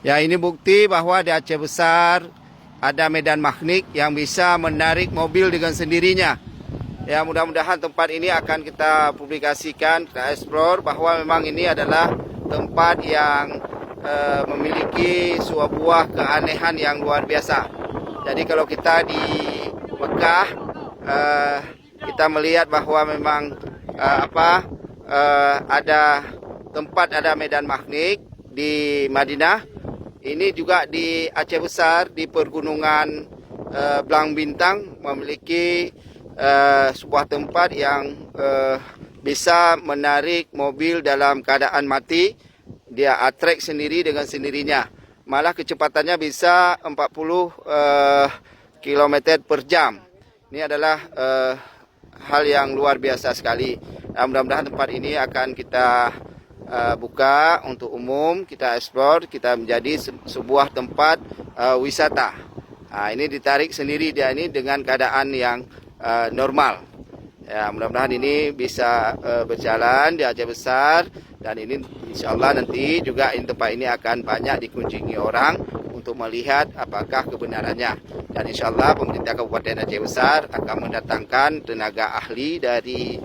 Ya, ini bukti bahwa di Aceh Besar ada medan magnet yang bisa menarik mobil dengan sendirinya. Ya, mudah-mudahan tempat ini akan kita publikasikan, kita explore bahwa memang ini adalah tempat yang memiliki sebuah keanehan yang luar biasa. Jadi kalau kita di Mekah, kita melihat bahwa memang ada tempat, ada medan magnet. Di Madinah, ini juga di Aceh Besar, di pergunungan Blang Bintang memiliki sebuah tempat yang bisa menarik mobil dalam keadaan mati. Dia attract sendiri dengan sendirinya. Malah kecepatannya bisa 40 km per jam. Ini adalah hal yang luar biasa sekali. Mudah-mudahan tempat ini akan kita buka untuk umum, kita explore, kita menjadi sebuah tempat wisata. Ini ditarik sendiri dia ini dengan keadaan yang normal. Ya, mudah-mudahan ini bisa berjalan di Aceh Besar, dan ini insya Allah nanti juga tempat ini akan banyak dikunjungi orang untuk melihat apakah kebenarannya. Dan insya Allah pemerintah Kabupaten Aceh Besar akan mendatangkan tenaga ahli dari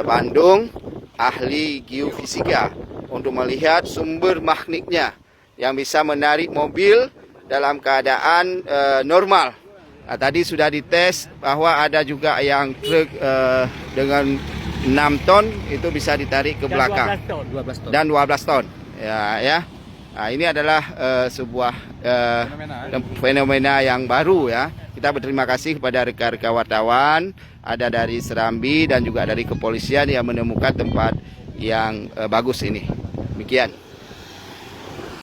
Bandung, ahli geofisika, untuk melihat sumber magnetnya yang bisa menarik mobil dalam keadaan normal. Tadi sudah dites bahwa ada juga yang truk dengan 6 ton itu bisa ditarik ke belakang. 12 ton. Dan 12 ton. Ya. Ini adalah sebuah fenomena yang baru ya. Kita berterima kasih kepada rekan-rekan wartawan, ada dari Serambi dan juga dari kepolisian yang menemukan tempat yang bagus ini. Demikian.